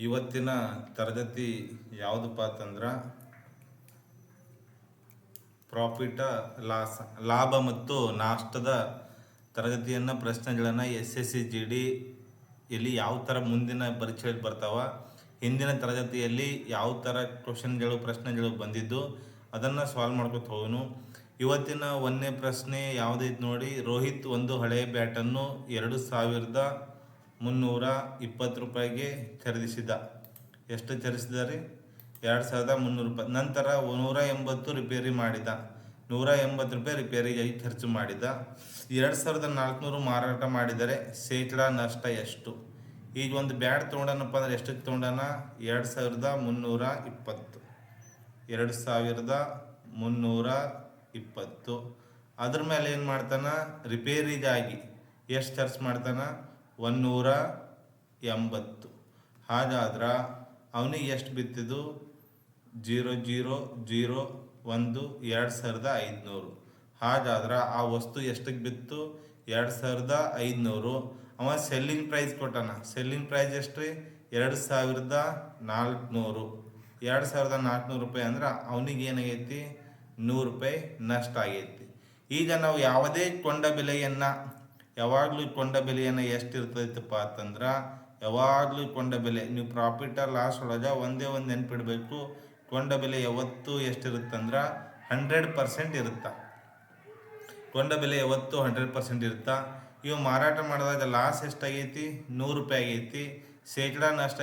ಇವತ್ತಿನ ತರಗತಿ ಯಾವುದಪ್ಪ ಅಂತಂದ್ರೆ ಪ್ರಾಫಿಟ್ ಲಾಸ್ ಲಾಭ ಮತ್ತು ನಷ್ಟದ ತರಗತಿಯನ್ನು ಪ್ರಶ್ನೆಗಳನ್ನು SSC ಇಲ್ಲಿ ಯಾವ ಥರ ಮುಂದಿನ ಪರೀಕ್ಷೆಯಲ್ಲಿ ಬರ್ತಾವ, ಹಿಂದಿನ ತರಗತಿಯಲ್ಲಿ ಯಾವ ಥರ ಪ್ರಶ್ನೆಗಳು ಬಂದಿದ್ದು ಅದನ್ನು ಸಾಲ್ವ್ ಮಾಡ್ಕೊತ ಹೋಗೋನು. ಇವತ್ತಿನ 1ನೇ ಪ್ರಶ್ನೆ ಯಾವುದೈತೆ ನೋಡಿ. ರೋಹಿತ್ ಒಂದು ಹಳೆಯ ಬ್ಯಾಟನ್ನು 2320 ರೂಪಾಯಿಗೆ ಖರೀದಿಸಿದ. ಎಷ್ಟು ಖರೀದಿಸಿದ ರೀ? 2300 ರೂಪಾಯಿ. ನಂತರ 180 ರಿಪೇರಿ ಮಾಡಿದ. 180 ರೂಪಾಯಿ ರಿಪೇರಿಗಾಗಿ ಖರ್ಚು ಮಾಡಿದ. 2400 ಮಾರಾಟ ಮಾಡಿದರೆ ಶೇಕಡಾ ನಷ್ಟ ಎಷ್ಟು? ಈಗ ಒಂದು ಬ್ಯಾಟ್ ತೊಗೊಂಡನಪ್ಪ ಅಂದ್ರೆ ಎಷ್ಟಕ್ಕೆ ತೊಗೊಂಡನ? 2320. 2320. ಅದ್ರ ಮೇಲೆ ಏನು ಮಾಡ್ತಾನ? ರಿಪೇರಿಗಾಗಿ ಎಷ್ಟು ಖರ್ಚು ಮಾಡ್ತಾನ? 180. ಹಾಗಾದ್ರೆ ಅವನಿಗೆ ಎಷ್ಟು ಬಿತ್ತಿದ್ದು? 0001 2500. ಹಾಗಾದ್ರೆ ಆ ವಸ್ತು ಎಷ್ಟಕ್ಕೆ ಬಿತ್ತು? 2500. ಅವ ಸೆಲ್ಲಿಂಗ್ ಪ್ರೈಸ್ ಕೊಟ್ಟಾನ. ಸೆಲ್ಲಿಂಗ್ ಪ್ರೈಸ್ ಎಷ್ಟು ರೀ? 2400. 2400 ರೂಪಾಯಿ ಅಂದ್ರೆ ಅವನಿಗೆ ಏನಾಗೈತಿ? 100 ರೂಪಾಯಿ ನಷ್ಟ ಆಗೈತಿ. ಈಗ ನಾವು ಯಾವುದೇ ಕೊಂಡ ಬೆಲೆಯನ್ನು ಎಷ್ಟು ಇರ್ತೈತಪ್ಪ ಅಂತಂದ್ರೆ, ಯಾವಾಗಲೂ ಕೊಂಡ ಬೆಲೆ ನೀವು ಪ್ರಾಫಿಟ್ ಆರ್ ಲಾಸ್ ಒಳಗೆ ಒಂದೇ ಒಂದು ನೆನ್ಪಿಡ್ಬೇಕು. ಕೊಂಡ ಬೆಲೆ ಯಾವತ್ತೂ ಎಷ್ಟಿರುತ್ತಂದ್ರೆ 100% ಇರುತ್ತೆ. ಕೊಂಡ ಬೆಲೆ ಯಾವತ್ತೂ 100% ಇರುತ್ತೆ. ಇವು ಮಾರಾಟ ಮಾಡಿದಾಗ ಲಾಸ್ ಎಷ್ಟಾಗೈತಿ? 100 ರೂಪಾಯಿ ಆಗೈತಿ. ಶೇಕಡಾ ನಷ್ಟ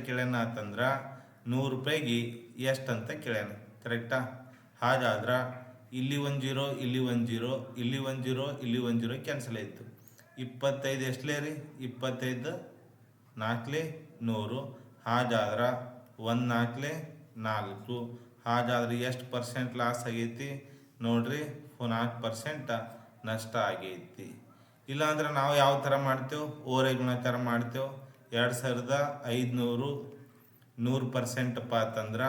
ಕೇಳ್ಯಾನ ಅಂತಂದ್ರೆ 100 ರೂಪಾಯಿಗೆ ಎಷ್ಟಂತ ಕೇಳ್ಯಾನ. ಕರೆಕ್ಟಾ? ಹಾಗಾದ್ರೆ ಇಲ್ಲಿ 1 0, ಇಲ್ಲಿ 1 0, ಇಲ್ಲಿ 1 0, ಇಲ್ಲಿ 1 0 ಕ್ಯಾನ್ಸಲ್ ಆಯಿತು. 25 ಎಷ್ಟಲೇ ರೀ? 25 4 100. ಹಾಗಾದ್ರೆ 1 4 4. ಹಾಗಾದ್ರೆ ಎಷ್ಟು ಪರ್ಸೆಂಟ್ ಲಾಸ್ ಆಗೈತಿ ನೋಡ್ರಿ? 4% ನಷ್ಟ ಆಗೈತಿ. ಇಲ್ಲಾಂದ್ರೆ ನಾವು ಯಾವ ಥರ ಮಾಡ್ತೇವೆ? ಓರೆ ಗುಣಾಕಾರ ಮಾಡ್ತೇವೆ. 2500 100% ಅಂತಂದ್ರೆ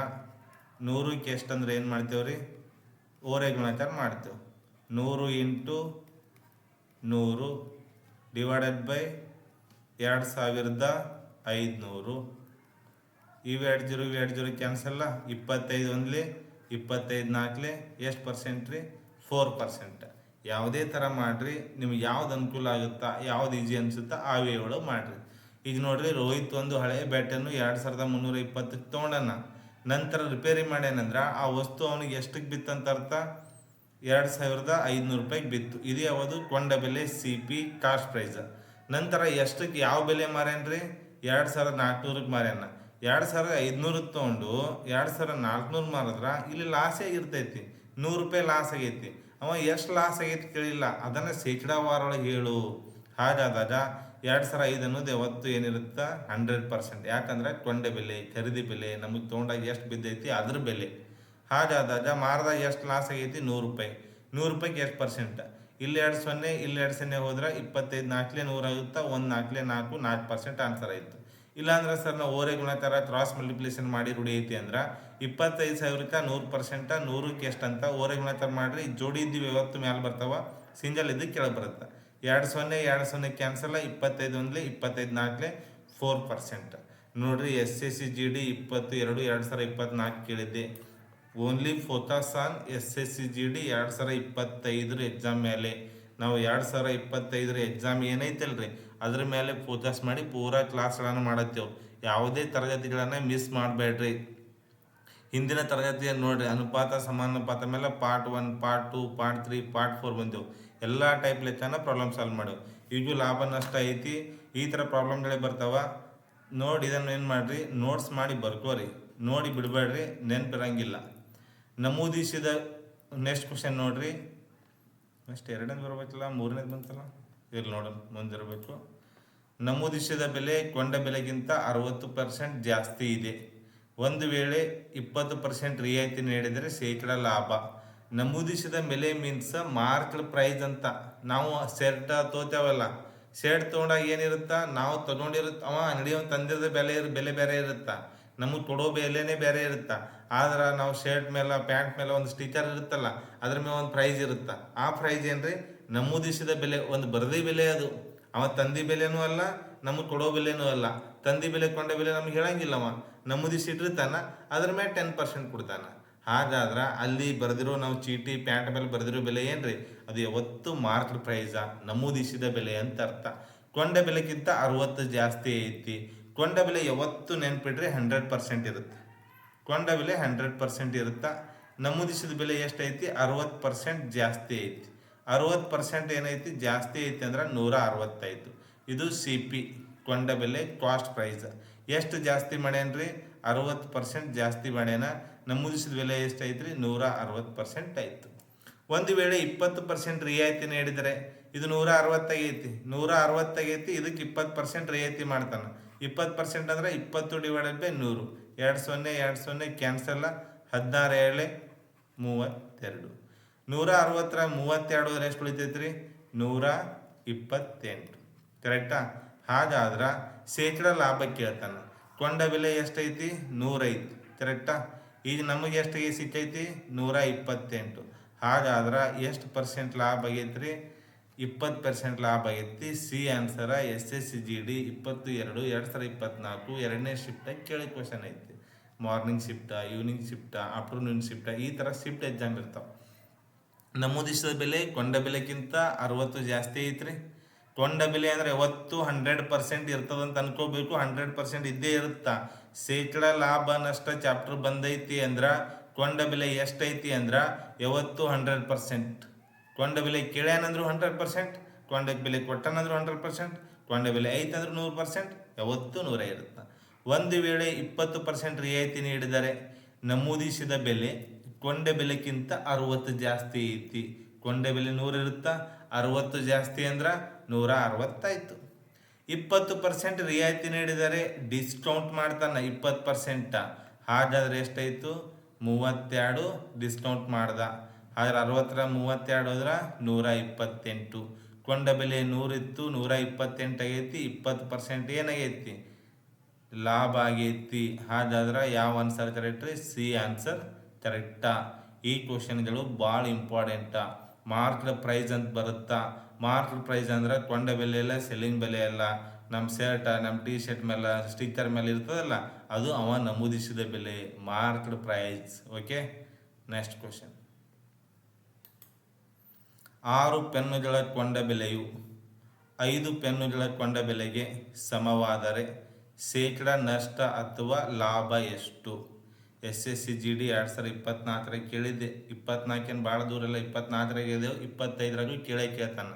100ಕ್ಕೆ ಎಷ್ಟಂದ್ರೆ ಏನು ಮಾಡ್ತೇವೆ ರೀ? ಓರೆ ಗುಣಾಕಾರ ಮಾಡ್ತೇವೆ. 100 × 100 ಡಿವೈಡೆಡ್ ಬೈ 2500. ಇವು 20 ಕ್ಯಾನ್ಸಲ್ಲ. 25 1 25 4 ಎಷ್ಟು ಪರ್ಸೆಂಟ್ ರೀ? 4%. ಯಾವುದೇ ಥರ ಮಾಡಿರಿ, ನಿಮ್ಗೆ ಯಾವ್ದು ಅನುಕೂಲ ಆಗುತ್ತಾ, ಯಾವ್ದು ಈಜಿ ಅನಿಸುತ್ತಾ ಆ ವೇ ಒಳಗೆ ಮಾಡಿರಿ. ಈಗ ನೋಡ್ರಿ, ರೋಹಿತ್ ಒಂದು ಹಳೆಯ ಬ್ಯಾಟನ್ನು 2320 ತೊಗೊಂಡನ. ನಂತರ ರಿಪೇರಿ ಮಾಡ್ಯಾನಂದ್ರೆ ಆ ವಸ್ತು ಅವನಿಗೆ ಎಷ್ಟಕ್ಕೆ ಬಿತ್ತಂತ ಅರ್ಥ? 2500 ರೂಪಾಯಿಗೆ ಬಿತ್ತು. ಇದು ಯಾವುದು? ಕೊಂಡ ಬೆಲೆ, CP ಕಾಸ್ಟ್ ಪ್ರೈಸ್. ನಂತರ ಎಷ್ಟಕ್ಕೆ ಯಾವ ಬೆಲೆ ಮಾರ್ಯಾನ್ರಿ? 2400ಕ್ಕೆ ಮಾರ್ಯಾನ. 2500 ತೊಗೊಂಡು 2400 ಮಾರಿದ್ರ ಇಲ್ಲಿ ಲಾಸ್ ಆಗಿರ್ತೈತಿ. 100 ರೂಪಾಯಿ ಲಾಸ್ ಆಗೈತಿ. ಅವ ಎಷ್ಟು ಲಾಸ್ ಆಗೈತಿ ಕೇಳಿಲ್ಲ, ಅದನ್ನು ಶೇಕಡಾವಾರೊಳಗೆ ಹೇಳು. ಹಾಗಾದಾಗ 2005 ಅನ್ನೋದು ಯಾವತ್ತು ಏನಿರುತ್ತೆ? 100%. ಯಾಕಂದ್ರೆ ಕೊಂಡ ಬೆಲೆ, ಖರೀದಿ ಬೆಲೆ, ನಮಗೆ ತೊಗೊಂಡಾಗ ಎಷ್ಟು ಬಿದ್ದೈತಿ ಅದ್ರ ಬೆಲೆ. ಹಾಗಾದಾಗ ಮಾರದಾಗ ಎಷ್ಟು ಲಾಸ್ ಆಗೈತಿ? 100 ರೂಪಾಯಿ. 100 ರೂಪಾಯಿಗೆ ಎಷ್ಟು ಪರ್ಸೆಂಟ್? ಇಲ್ಲಿ 2 0, ಇಲ್ಲಿ 2 0 ಹೋದ್ರೆ 25 4 100 ಆಗುತ್ತೆ. 1 4 4 4% ಆನ್ಸರ್ ಆಯಿತು. ಇಲ್ಲಾಂದ್ರೆ ಸರ್ ನಾವು ಓರೆ ಗುಣಾಕಾರ ಕ್ರಾಸ್ ಮಲ್ಟಿಪ್ಲಿಕೇಶನ್ ಮಾಡಿ ರೂಢಿ ಐತಿ ಅಂದ್ರೆ 25,000ಕ್ಕೆ 100%, 100ಕ್ಕೆ ಎಷ್ಟು ಅಂತ ಓರೆ ಗುಣಾಕಾರ ಮಾಡ್ರಿ. ಜೋಡಿ ಇದ್ದೀವಿ ಯಾವತ್ತು ಮ್ಯಾಲೆ ಬರ್ತಾವ, ಸಿಂಗಲ್ ಇದ್ದಕ್ಕೆ ಕೆಳಗೆ ಬರುತ್ತೆ. 2 0 2 0 ಕ್ಯಾನ್ಸಲ್. 25 1 25 4 4%. ನೋಡ್ರಿ, SSCGD 22 2024 ಕೇಳಿದ್ದೆ. Only focus on SSCGD 2025 exam ಮೇಲೆ. ನಾವು 2025 ಎಕ್ಸಾಮ್ ಏನೈತಲ್ರಿ ಅದ್ರ ಮೇಲೆ ಫೋಕಸ್ ಮಾಡಿ ಪೂರಾ ಕ್ಲಾಸ್ಗಳನ್ನು ಮಾಡತ್ತೇವೆ. ಯಾವುದೇ ತರಗತಿಗಳನ್ನು ಮಿಸ್ ಮಾಡಬೇಡ್ರಿ. ಹಿಂದಿನ ತರಗತಿಯನ್ನು ನೋಡ್ರಿ, ಅನುಪಾತ ಸಮಾನುಪಾತ ಮೇಲೆ ಪಾರ್ಟ್ 1, ಪಾರ್ಟ್ 2, ಪಾರ್ಟ್ 3, ಪಾರ್ಟ್ 4 ಬಂದೆವು. ಎಲ್ಲ ಟೈಪ್ ಲೆಕ್ಕನ ಪ್ರಾಬ್ಲಮ್ ಸಾಲ್ವ್ ಮಾಡೇವು. ಈಗ ಲಾಭ ನಷ್ಟ ಐತಿ, ಈ ಥರ ಪ್ರಾಬ್ಲಮ್ಗಳೇ ಬರ್ತಾವ. ನೋಡಿ, ಇದನ್ನು ಏನು ಮಾಡಿರಿ? ನೋಟ್ಸ್ ಮಾಡಿ ಬರ್ಕೋರಿ. ನೋಡಿ ಬಿಡಬೇಡ್ರಿ, ನೆನಪಿರಂಗಿಲ್ಲ. ನಮೂದಿಸಿದ ನೆಕ್ಸ್ಟ್ ಕ್ವಶನ್ ನೋಡ್ರಿ. ನೆಕ್ಸ್ಟ್ 2ನೇದು ಬರಬೇಕಲ್ಲ, 3ನೇದು ಬಂತಲ್ಲ, ಇಲ್ಲಿ ನೋಡೋಣ, ಮುಂದಿರಬೇಕು. ನಮೂದಿಸಿದ ಬೆಲೆ ಕೊಂಡ ಬೆಲೆಗಿಂತ 60% ಜಾಸ್ತಿ ಇದೆ. ಒಂದು ವೇಳೆ 20% ರಿಯಾಯಿತಿ ನೀಡಿದರೆ ಶೇಕಡಾ ಲಾಭ. ನಮೂದಿಸಿದ ಬೆಲೆ ಮೀನ್ಸ್ ಮಾರ್ಕ್ಡ್ ಪ್ರೈಸ್ ಅಂತ. ನಾವು ಶರ್ಟ್ ತೋತೇವಲ್ಲ, ಶರ್ಟ್ ತೊಗೊಂಡಾಗ ಏನಿರುತ್ತಾ? ನಾವು ತಗೊಂಡಿರುತ್ತೆ, ಅವ ಅಂಗಡಿಯವ ತಂದಿರೋದು ಬೆಲೆ ಬೇರೆ ಇರುತ್ತಾ, ನಮಗೆ ಕೊಡೋ ಬೆಲೆನೇ ಬೇರೆ ಇರುತ್ತಾ. ಆದ್ರೆ ನಾವು ಶರ್ಟ್ ಮೇಲೆ, ಪ್ಯಾಂಟ್ ಮೇಲೆ ಒಂದು ಸ್ಟಿಕರ್ ಇರುತ್ತಲ್ಲ, ಅದ್ರ ಮೇಲೆ ಒಂದು ಪ್ರೈಸ್ ಇರುತ್ತಾ. ಆ ಪ್ರೈಸ್ ಏನ್ರಿ? ನಮೂದಿಸಿದ ಬೆಲೆ, ಒಂದು ಬರದಿ ಬೆಲೆ ಅದು. ಅವ ತಂದಿ ಬೆಲೆನೂ ಅಲ್ಲ, ನಮಗೆ ಕೊಡೋ ಬೆಲೆನೂ ಅಲ್ಲ. ತಂದಿ ಬೆಲೆ ಕೊಂಡ ಬೆಲೆ ನಮ್ಗೆ ಹೇಳಂಗಿಲ್ಲವ, ನಮೂದಿಸಿಟ್ಟಿರ್ತಾನ, ಅದ್ರ ಮೇಲೆ 10% ಕೊಡ್ತಾನ. ಹಾಗಾದ್ರೆ ಅಲ್ಲಿ ಬರೆದಿರೋ ನಾವು ಚೀಟಿ ಪ್ಯಾಂಟ್ ಮೇಲೆ ಬರೆದಿರೋ ಬೆಲೆ ಏನ್ರಿ, ಅದು ಯಾವತ್ತು ಮಾರ್ಕ್ಡ್ ಪ್ರೈಸ, ನಮೂದಿಸಿದ ಬೆಲೆ ಅಂತ ಅರ್ಥ. ಕೊಂಡ ಬೆಲೆಗಿಂತ 60 ಜಾಸ್ತಿ ಐತಿ. ಕೊಂಡ ಬೆಲೆ ಯಾವತ್ತು ನೆನ್ಪಿಡ್ರಿ 100% ಇರುತ್ತೆ. ಕೊಂಡ ಬೆಲೆ 100% ಇರುತ್ತಾ. ನಮೂದಿಸಿದ ಬೆಲೆ ಎಷ್ಟೈತಿ, 60% ಜಾಸ್ತಿ ಐತಿ. 60% ಏನೈತಿ, ಜಾಸ್ತಿ ಐತಿ ಅಂದ್ರೆ 160 ಆಯಿತು. ಇದು CP ಕೊಂಡ ಬೆಲೆ ಕಾಸ್ಟ್ ಪ್ರೈಸ್. ಎಷ್ಟು ಜಾಸ್ತಿ ಮಾಡ್ಯಾನ್ರಿ, 60% ಜಾಸ್ತಿ ಮಾಡ್ಯಾನ. ನಮೂದಿಸಿದ ಬೆಲೆ ಎಷ್ಟೈತ್ರಿ, 160% ಆಯಿತು. ಒಂದು ವೇಳೆ 20% ರಿಯಾಯಿತಿ ನೀಡಿದರೆ, ಇದು 160 ಆಗೈತಿ, 160 ಆಗೈತಿ, ಇದಕ್ಕೆ 20% ರಿಯಾಯಿತಿ ಮಾಡ್ತಾನೆ. 20% ಅಂದ್ರೆ 20 ಡಿವೈಡೆಡ್ ಬೈ 100, 20 ಕ್ಯಾನ್ಸಲ್, 16 32. 160 32 ಎಷ್ಟು ಉಳಿತೈತ್ರಿ, 128. ಕರೆಕ್ಟಾ? ಹಾಗಾದ್ರೆ ಶೇಕಡ ಲಾಭ ಕೇಳ್ತಾನೆ. ಕೊಂಡ ಬೆಲೆ ಎಷ್ಟೈತಿ, 100 ಐತಿ. ಕರೆಕ್ಟಾ? ಈಗ ನಮಗೆ ಎಷ್ಟು ಸಿಕ್ಕೈತಿ, 128. ಹಾಗಾದ್ರೆ ಎಷ್ಟು ಪರ್ಸೆಂಟ್ ಲಾಭ ಆಗೈತ್ರಿ, 20% ಲಾಭ ಆಗೈತಿ. ಸಿ ಆನ್ಸರ SSCGD 22/2024 ಎರಡನೇ ಶಿಫ್ಟ್ ಕೇಳಿ ಕ್ವಶನ್ ಐತಿ. Morning shift, evening shift, afternoon shift, ಈ ಥರ ಶಿಫ್ಟ್ ಎಕ್ಸಾಮ್ ಇರ್ತಾವೆ. ನಮೂದಿಸಿದ ಬೆಲೆ ಕೊಂಡ ಬೆಲೆಗಿಂತ 60 ಜಾಸ್ತಿ ಐತ್ರಿ. ಕೊಂಡ ಬೆಲೆ ಅಂದರೆ ಯಾವತ್ತು 100% ಇರ್ತದಂತ ಅನ್ಕೋಬೇಕು. 100% ಇದ್ದೇ ಇರುತ್ತಾ. ಶೇಕಡ ಲಾಭ ನಷ್ಟ ಚಾಪ್ಟರ್ ಬಂದೈತಿ ಅಂದ್ರೆ ಕೊಂಡ ಬೆಲೆ ಎಷ್ಟೈತಿ ಅಂದ್ರೆ ಯಾವತ್ತು 100%. ಕೊಂಡ ಬೆಲೆ ಕೇಳ್ಯಾನಂದ್ರು 100%, ಕೊಂಡ ಬೆಲೆ ಕೊಟ್ಟನಂದ್ರು 100%, ಕೊಂಡ ಬೆಲೆ ಐತಂದ್ರೆ 100%, ಯಾವತ್ತು 100 ಇರುತ್ತೆ. ಒಂದು ವೇಳೆ 20% ರಿಯಾಯಿತಿ ನೀಡಿದರೆ ನಮೂದಿಸಿದ ಬೆಲೆ ಕೊಂಡ ಬೆಲೆಗಿಂತ 60 ಜಾಸ್ತಿ ಐತಿ. ಕೊಂಡ ಬೆಲೆ 100 ಇರುತ್ತಾ, 60 ಜಾಸ್ತಿ ಅಂದ್ರೆ 160 ಆಯಿತು. 20% ರಿಯಾಯಿತಿ ನೀಡಿದರೆ ಡಿಸ್ಕೌಂಟ್ ಮಾಡ್ತಾನೆ 20%. ಹಾಗಾದ್ರೆ ಎಷ್ಟಾಯಿತು, 32 ಡಿಸ್ಕೌಂಟ್ ಮಾಡ್ದ. ಹಾಗಾದ್ರೆ 60ರ 32 ಹೋದ್ರೆ 128. ಕೊಂಡ ಬೆಲೆ 100 ಇತ್ತು, 128 ಆಗೈತಿ. 20% ಏನಾಗೈತಿ, ಲಾಭ ಆಗೈತಿ. ಹಾಗಾದ್ರೆ ಯಾವ ಆನ್ಸರ್ ಕರೆಕ್ಟ್ ರೀ, ಸಿ ಆನ್ಸರ್ ಕರೆಕ್ಟಾ? ಈ ಕ್ವಶನ್ಗಳು ಭಾಳ ಇಂಪಾರ್ಟೆಂಟ. ಮಾರ್ಕ್ಡ್ ಪ್ರೈಸ್ ಅಂತ ಬರುತ್ತಾ. ಮಾರ್ಕ್ಡ್ ಪ್ರೈಸ್ ಅಂದ್ರೆ ಕೊಂಡ ಬೆಲೆ ಎಲ್ಲ, ಸೆಲ್ಲಿಂಗ್ ಬೆಲೆ ಎಲ್ಲ. ನಮ್ಮ ಶರ್ಟ್, ನಮ್ಮ ಟೀ ಶರ್ಟ್ ಮೇಲೆ ಸ್ಟಿಕ್ಕರ್ ಮೇಲೆ ಇರ್ತದಲ್ಲ, ಅದು ಅವ ನಮೂದಿಸಿದ ಬೆಲೆ, marked price. Okay, next question. 6 ಪೆನ್ನುಗಳ ಕೊಂಡ ಬೆಲೆಯು 5 ಪೆನ್ನುಗಳ ಕೊಂಡ ಬೆಲೆಗೆ ಸಮವಾದರೆ ಶೇಕಡ ನಷ್ಟ ಅಥವಾ ಲಾಭ ಎಷ್ಟು? SSCGD 2024 ಕೇಳಿದ್ದೆ. 24 ಭಾಳ ದೂರ ಇಲ್ಲ, 24 ಇದೇವು, 25 ಕೇಳ್ತಾನೆ.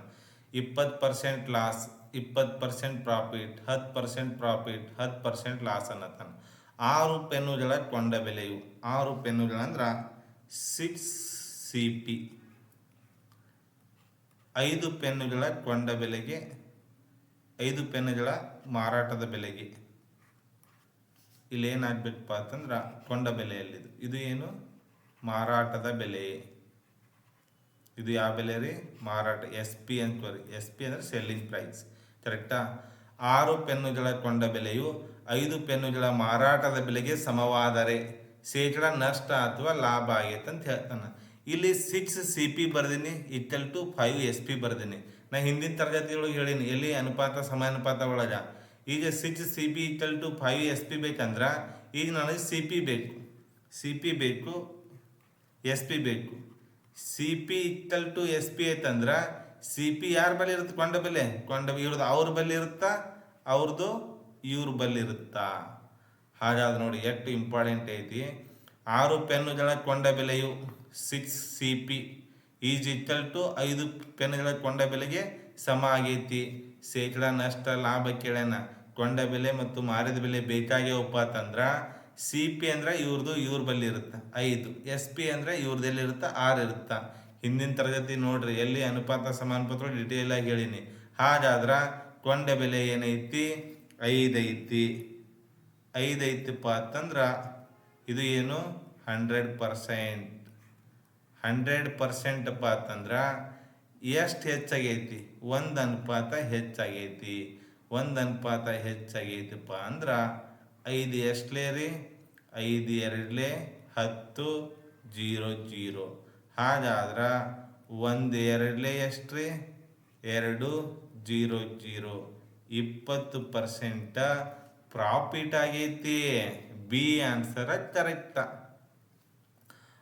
20% ಲಾಸ್, 20% ಪ್ರಾಫಿಟ್, 10% ಪ್ರಾಫಿಟ್, 10% ಲಾಸ್ ಅನ್ನತ್ತಾನೆ. 6 ಪೆನ್ನುಗಳ ಕೊಂಡ ಬೆಲೆಯು, 6 ಪೆನ್ನುಗಳ ಅಂದ್ರೆ 6 CP. 5 ಪೆನ್ನುಗಳ ಕೊಂಡ ಬೆಲೆಗೆ, 5 ಪೆನ್ನುಗಳ ಮಾರಾಟದ ಬೆಲೆಗೆ. ಇಲ್ಲಿ ಏನಾಗಬೇಕಪ್ಪ ಅಂತಂದ್ರೆ ಕೊಂಡ ಬೆಲೆಯಲ್ಲಿದು, ಇದು ಏನು, ಮಾರಾಟದ ಬೆಲೆ. ಇದು ಯಾವ ಬೆಲೆ ರೀ, ಮಾರಾಟ, SP ಅಂತೀವಿ. SP ಅಂದರೆ ಸೆಲ್ಲಿಂಗ್ ಪ್ರೈಸ್. ಕರೆಕ್ಟಾ? 6 ಪೆನ್ನುಗಳ ಕೊಂಡ ಬೆಲೆಯು 5 ಪೆನ್ನುಗಳ ಮಾರಾಟದ ಬೆಲೆಗೆ ಸಮವಾದರೆ ಶೇಕಡ ನಷ್ಟ ಅಥವಾ ಲಾಭ ಆಗೈತೆ ಅಂತ ಹೇಳ್ತಾನೆ. ಇಲ್ಲಿ 6 CP ಬರ್ದೀನಿ ಈಕ್ವಲ್ ಟು 5 SP ಬರ್ದೀನಿ. ನಾ ಹಿಂದಿನ ತರಗತಿಯೊಳಗೆ ಹೇಳೀನಿ, ಎಲ್ಲಿ ಅನುಪಾತ ಸಮಾನುಪಾತ ಒಳಗೆ. ಈಗ 6 CP ಈಕ್ವಲ್ ಟು 5 SP ಬೇಕಂದ್ರೆ ಈಗ ನನಗೆ CP ಬೇಕು, CP ಬೇಕು, SP ಬೇಕು. CP ಈಕ್ವಲ್ ಟು SP ಐತಂದ್ರೆ CP ಯಾರ ಬಳಿ ಇರುತ್ತೆ, ಕೊಂಡ ಬೆಲೆ, ಇವ್ರದ್ದು ಅವ್ರ ಬಳಿ ಇರುತ್ತಾ, ಅವ್ರದ್ದು ಇವ್ರ ಬಳಿ ಇರುತ್ತಾ. ಹಾಗಾದ್ರೆ ನೋಡಿ ಎಷ್ಟು ಇಂಪಾರ್ಟೆಂಟ್ ಐತಿ. 6 ಪೆನ್ನುಗಳ ಕೊಂಡ ಬೆಲೆಯು 6 CP ಈಸ್ ಈಕ್ವಲ್ ಟು 5 ಪೆನ್ನುಗಳ ಕೊಂಡ ಬೆಲೆಗೆ ಸಮ ಆಗೈತಿ. ಶೇಕಡ ನಷ್ಟ ಲಾಭ ಕೇಳ್ಯಾನ. ಕೊಂಡ ಬೆಲೆ ಮತ್ತು ಮಾರಿದ ಬೆಲೆ ಬೇಕಾಗ್ಯವಪ್ಪ ಅಂತಂದ್ರೆ CP ಅಂದ್ರೆ ಇವ್ರದ್ದು ಇವ್ರ ಬಳಿ ಇರುತ್ತೆ 5, SP ಅಂದ್ರೆ ಇವ್ರದ್ದೆಲ್ಲಿ ಇರುತ್ತೆ 6 ಇರುತ್ತೆ. ಹಿಂದಿನ ತರಗತಿ ನೋಡ್ರಿ, ಎಲ್ಲಿ ಅನುಪಾತ ಸಮಾನುಪಾತ ಡಿಟೇಲ್ ಆಗಿ ಹೇಳೀನಿ. ಹಾಗಾದ್ರೆ ಕೊಂಡ ಬೆಲೆ ಏನೈತಿ, 5 ಐತಿ. 5 ಐತಿಪ್ಪ ಅಂತಂದ್ರೆ ಇದು ಏನು, 100%. 100% ಅಪ್ಪ ಅಂತಂದ್ರೆ ಎಷ್ಟು ಹೆಚ್ಚಾಗೈತಿ, 1 ಅನುಪಾತ ಹೆಚ್ಚಾಗೈತಿ. 1 ಅನುಪಾತ ಹೆಚ್ಚಾಗೈತಿಪ್ಪ ಅಂದ್ರೆ 5 ಎಷ್ಟಲೇ ರೀ, 5 2 10 0 0. ಹಾಗಾದ್ರೆ 1 2 ಎಷ್ಟು ರೀ, 2 20% ಪ್ರಾಫಿಟ್ ಆಗೈತಿ. B answer correct.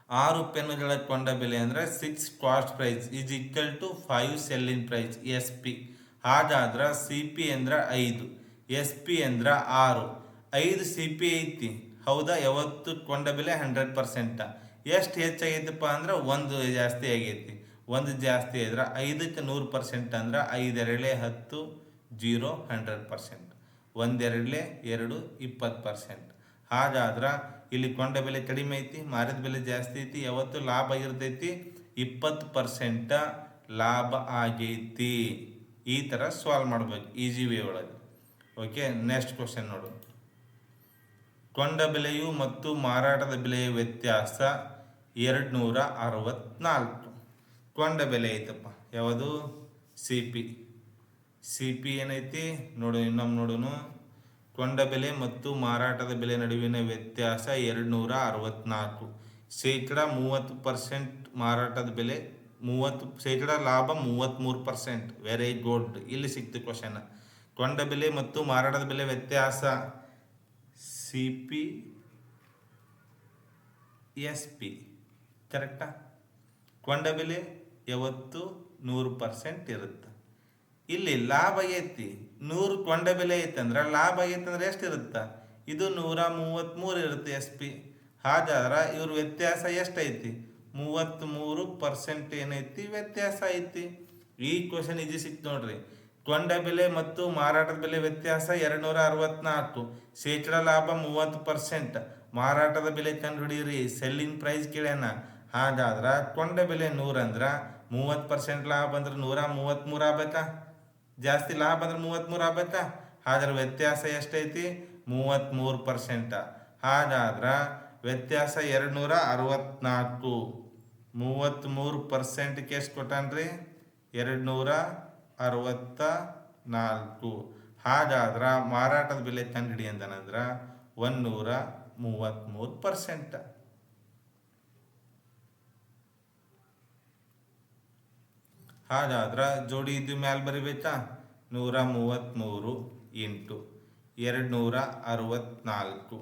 6 ಪೆನ್ನುಗಳ ಕೊಂಡ ಬೆಲೆ ಅಂದ್ರೆ 6 cost price is equal to 5 selling price SP. ಹಾಗಾದ್ರೆ CP ಅಂದ್ರೆ 5, SP ಅಂದ್ರೆ 6. 5 CP ಐತಿ ಹೌದಾ. ಯಾವತ್ತು ಕೊಂಡ ಬೆಲೆ 100%. ಎಷ್ಟು ಹೆಚ್ಚಾಗೈತಪ್ಪ ಅಂದ್ರೆ 1 ಜಾಸ್ತಿ ಆಗೈತಿ. 1 ಜಾಸ್ತಿ ಇದ್ರೆ 5ಕ್ಕೆ 100% ಅಂದ್ರೆ 5 2 10 0 100%. 1 2 2 20%. ಹಾಗಾದ್ರೆ ಇಲ್ಲಿ ಕೊಂಡ ಬೆಲೆ ಕಡಿಮೆ ಐತಿ, ಮಾರಿದ ಬೆಲೆ ಜಾಸ್ತಿ ಐತಿ. ಯಾವತ್ತು ಲಾಭ ಆಗಿರ್ತೈತಿ 20% ಲಾಭ ಆಗೈತಿ. ಈ ಥರ ಸಾಲ್ವ್ ಮಾಡ್ಬೇಕು ಈಸಿ ವೇ ಒಳಗೆ. ಓಕೆ, ನೆಕ್ಸ್ಟ್ ಕ್ವಶನ್ ನೋಡು. ಕೊಂಡ ಬೆಲೆಯು ಮತ್ತು ಮಾರಾಟದ ಬೆಲೆಯ ವ್ಯತ್ಯಾಸ 264. ಕೊಂಡ ಬೆಲೆ ಐತಪ್ಪ ಯಾವುದು CP ಏನೈತಿ ನೋಡು, ಇನ್ನೊಮ್ಮೆ ನೋಡೋನು. ಕೊಂಡ ಬೆಲೆ ಮತ್ತು ಮಾರಾಟದ ಬೆಲೆ ನಡುವಿನ ವ್ಯತ್ಯಾಸ 264. ಶೇಕಡ 30% ಮಾರಾಟದ ಬೆಲೆ 30%, ಲಾಭ 33%. Very good. ಇಲ್ಲಿ ಸಿಕ್ತು ಕ್ವಶನ್. ಕೊಂಡ ಬೆಲೆ ಮತ್ತು ಮಾರಾಟದ ಬೆಲೆ ವ್ಯತ್ಯಾಸ CP SP ಕರೆಕ್ಟಾ. ಕೊಂಡ ಬೆಲೆ ಯಾವತ್ತು 100% ಇರುತ್ತೆ. ಇಲ್ಲಿ ಲಾಭ ಐತಿ 100 ಕೊಂಡ ಬೆಲೆ ಐತಂದ್ರೆ ಲಾಭ ಐತೆ ಅಂದ್ರೆ ಎಷ್ಟಿರುತ್ತೆ? ಇದು 133 ಇರುತ್ತೆ SP. ಹಾಗಾದ್ರೆ ಇವ್ರ ವ್ಯತ್ಯಾಸ ಎಷ್ಟೈತಿ? 33% ಏನೈತಿ ವ್ಯತ್ಯಾಸ ಐತಿ. ಈ ಕ್ವಶನ್ ಈಜಿ ಸಿಕ್ತು ನೋಡ್ರಿ. ಕೊಂಡ ಬೆಲೆ ಮತ್ತು ಮಾರಾಟದ ಬೆಲೆ ವ್ಯತ್ಯಾಸ 264. ಶೇಕಡ ಲಾಭ 30%. ಮಾರಾಟದ ಬೆಲೆ ಕಂಡುಹಿಡಿಯಿರಿ. ಸೆಲ್ಲಿಂಗ್ ಪ್ರೈಸ್ ಕೇಳ್ಯಾನ. ಹಾಗಾದ್ರೆ ಕೊಂಡ ಬೆಲೆ 100 ಅಂದ್ರೆ 30% ಲಾಭ ಅಂದ್ರೆ 133 ಆಗ್ಬೇಕಾ? ಜಾಸ್ತಿ ಲಾಭ ಅಂದ್ರೆ 33 ಆಗ್ಬೇಕಾ? ಹಾಗಾದ್ರೆ ವ್ಯತ್ಯಾಸ ಎಷ್ಟೈತಿ? 33%. ಹಾಗಾದ್ರೆ ವ್ಯತ್ಯಾಸ 264. 33%ಕ್ಕೆ ಎಷ್ಟು ಕೊಟ್ಟಾನ್ರಿ? 264. ಹಾಗಾದ್ರೆ ಮಾರಾಟದ ಬೆಲೆ ಕಂಡುಹಿಡಿ ಅಂತಂದ್ರೆ 133%. ಹಾಗಾದ್ರೆ ಜೋಡಿ ಇದು ಮ್ಯಾಲೆ ಬರಿಬೇಕಾ? 133 ಇಂಟು 264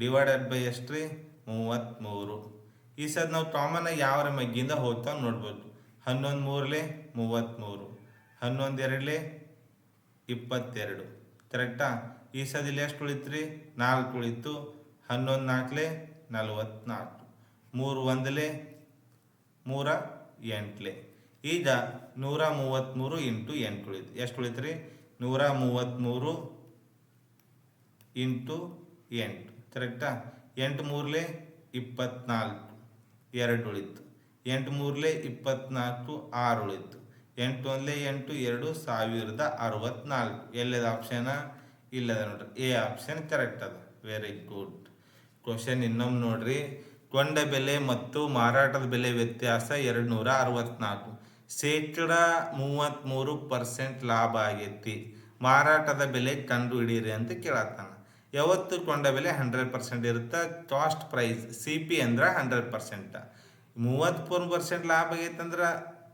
ಡಿವೈಡೆಡ್ ಬೈ ಎಷ್ಟ್ರಿ? 33. ಈ ಸದ್ ನಾವು ಕಾಮನ್ ಆಗಿ ಯಾವ ಮಗ್ಗಿಂದ ಹೋಗ್ತಾವ ನೋಡ್ಬೋದು. 11 3 33, 11 2 22 ಕರೆಕ್ಟಾ. ಈ ಸದ್ ಇಲ್ಲಿ ಎಷ್ಟು ಉಳಿತ್ರಿ? 4 ಉಳಿತು. 11 4 44, 3 1 3 8. ಈಗ 133 ಇಂಟು 8 ಉಳಿತು. ಎಷ್ಟು ಉಳಿತ್ರಿ? 133 ಇಂಟು 8 ಕರೆಕ್ಟಾ. 8 3 24, 2 ಉಳಿತು. 8 3 24, 6 ಉಳಿತು. 8 1 8 2 1064. ಎಲ್ಲದ ಆಪ್ಷನ್? ಇಲ್ಲದ ನೋಡ್ರಿ, ಎ ಆಪ್ಷನ್ ಕರೆಕ್ಟ್ ಅದ. Very good. ಕ್ವಶನ್ ಇನ್ನೊಮ್ಮೆ ನೋಡ್ರಿ. ಕೊಂಡ ಬೆಲೆ ಮತ್ತು ಮಾರಾಟದ ಬೆಲೆ ವ್ಯತ್ಯಾಸ 264. ಶೇಕಡ 33% ಲಾಭ ಆಗೈತಿ. ಮಾರಾಟದ ಬೆಲೆ ಕಂಡು ಹಿಡೀರಿ ಅಂತ ಕೇಳತ್ತಾನ. ಯಾವತ್ತು ಕೊಂಡ ಬೆಲೆ 100% ಇರುತ್ತೆ. ಕಾಸ್ಟ್ ಪ್ರೈಸ್ CP ಅಂದ್ರೆ 100%. 33% ಲಾಭ ಆಗೈತೆ ಅಂದ್ರೆ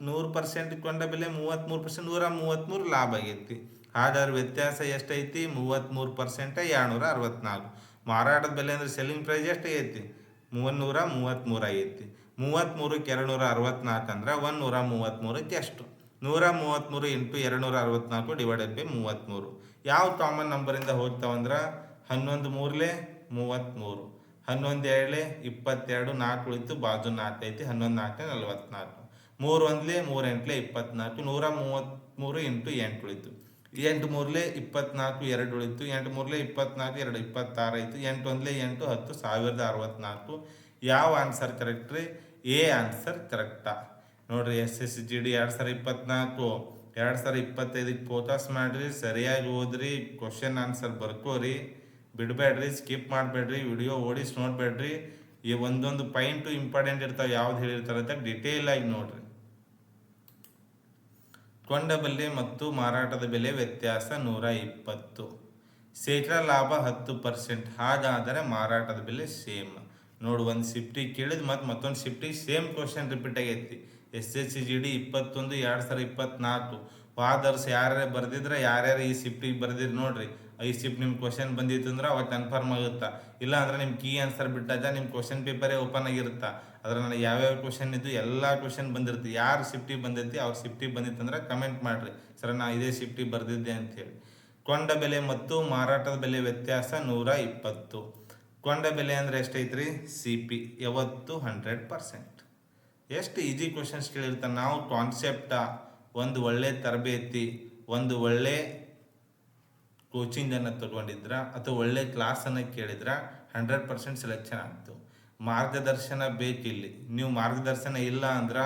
100% ಕೊಂಡ ಬೆಲೆ 33%, 133 ಲಾಭ ಆಗೈತಿ. ಹಾಗಾದ್ರೆ ವ್ಯತ್ಯಾಸ ಎಷ್ಟೈತಿ? 33%, 264. ಮಾರಾಟದ ಬೆಲೆ ಅಂದ್ರೆ ಸೆಲ್ಲಿಂಗ್ ಪ್ರೈಸ್ ಎಷ್ಟಾಗೈತಿ? 333 ಆಗೈತಿ. 33ಕ್ಕೆ 264 ಅಂದ್ರೆ 133ಕ್ಕೆ ಎಷ್ಟು? 133 ಇಂಟು 264 ಡಿವೈಡೆಡ್ ಬೈ 33. ಯಾವ ಕಾಮನ್ ನಂಬರಿಂದ ಹೋಗ್ತಾವಂದ್ರೆ 11 3 33, 11 2 22, 4 ಉಳಿತು, ಬಾಜು 4 ಐತಿ. 11 4 44, 3 1 3 8 24, 133 ಇಂಟು 8 ಉಳಿತು. 8 3 24, 2 ಉಳಿತು. 8 3 24, 2 26 ಐತಿ. 8 1 8 10 1064. ಯಾವ ಆನ್ಸರ್ ಕರೆಕ್ಟ್ ರೀ? ಎ ಆನ್ಸರ್ ಕರೆಕ್ಟಾ ನೋಡ್ರಿ. SSGD 2024, 2025 ಫೋಕಸ್ ಮಾಡ್ರಿ, ಸರಿಯಾಗಿ ಓದ್ರಿ, ಕ್ವಶನ್ ಆನ್ಸರ್ ಬರ್ಕೋರಿ, ಬಿಡಬೇಡ್ರಿ, ಸ್ಕಿಪ್ ಮಾಡಬೇಡ್ರಿ, ವಿಡಿಯೋ ಓಡಿಸಿ ನೋಡ್ಬೇಡ್ರಿ. ಈ ಒಂದೊಂದು ಪಾಯಿಂಟು ಇಂಪಾರ್ಟೆಂಟ್ ಇರ್ತಾವೆ. ಯಾವ್ದು ಹೇಳಿರ್ತಾರೆ ಅಂತ ಡಿಟೇಲ್ ಆಗಿ ನೋಡ್ರಿ. ಕೊಂಡ ಬೆಲೆ ಮತ್ತು ಮಾರಾಟದ ಬೆಲೆ ವ್ಯತ್ಯಾಸ 120. ಶೇಕಡ ಲಾಭ 10%. ಹಾಗಾದರೆ ಮಾರಾಟದ ಬೆಲೆ ಸೇಮ್. ನೋಡು, ಒಂದು ಶಿಫ್ಟಿಗೆ ಕೇಳಿದ್ ಮತ್ತೊಂದು ಶಿಫ್ಟಿಗೆ ಸೇಮ್ ಕ್ವಶನ್ ರಿಪೀಟ್ ಆಗೈತಿ. SSGD 21 2024 ಫಾದರ್ಸ್ ಯಾರ್ಯಾರು ಬರ್ದಿದ್ರೆ ಯಾರ್ಯಾರು ಈ ಶಿಫ್ಟಿಗೆ ಬರ್ದಿರಿ ನೋಡ್ರಿ, ಈ ಶಿಫ್ಟ್ ನಿಮ್ಮ ಕ್ವಶನ್ ಬಂದಿತ್ತು ಅಂದ್ರೆ ಅವಾಗ ಕನ್ಫರ್ಮ್ ಆಗುತ್ತಾ. ಇಲ್ಲ ಅಂದ್ರೆ ನಿಮ್ಮ ಕೀ ಆನ್ಸರ್ ಬಿಟ್ಟಾಗ ನಿಮ್ಮ ಕ್ವಶನ್ ಪೇಪರೇ ಓಪನ್ ಆಗಿರುತ್ತಾ. ಅದ್ರ ನನಗೆ ಯಾವ್ಯಾವ ಕ್ವಶನ್ ಇದ್ದು ಎಲ್ಲ ಕ್ವಶನ್ ಬಂದಿರುತ್ತೆ. ಯಾರು ಶಿಫ್ಟಿಗೆ ಬಂದೈತಿ ಅವ್ರ ಶಿಫ್ಟಿಗೆ ಬಂದಿತ್ತಂದ್ರೆ ಕಮೆಂಟ್ ಮಾಡಿರಿ, ಸರ್ ನಾ ಇದೇ ಶಿಫ್ಟಿಗೆ ಬರ್ದಿದ್ದೆ ಅಂಥೇಳಿ. ಕೊಂಡ ಬೆಲೆ ಮತ್ತು ಮಾರಾಟದ ಬೆಲೆ ವ್ಯತ್ಯಾಸ 120. ಕೊಂಡ ಬೆಲೆ ಅಂದರೆ ಎಷ್ಟೈತ್ರಿ? CP ಯಾವತ್ತು 100%. ಎಷ್ಟು ಈಜಿ ಕ್ವಶನ್ಸ್ ಕೇಳಿರ್ತಾನೆ. ನಾವು ಕಾನ್ಸೆಪ್ಟ, ಒಂದು ಒಳ್ಳೆ ತರಬೇತಿ, ಒಂದು ಒಳ್ಳೆ ಕೋಚಿಂಗನ್ನು ತಗೊಂಡಿದ್ರ ಅಥವಾ ಒಳ್ಳೆ ಕ್ಲಾಸನ್ನು ಕೇಳಿದ್ರೆ 100% ಸೆಲೆಕ್ಷನ್ ಆಗ್ತು. ಮಾರ್ಗದರ್ಶನ ಬೇಕಿಲ್ಲಿ. ನೀವು ಮಾರ್ಗದರ್ಶನ ಇಲ್ಲ ಅಂದ್ರೆ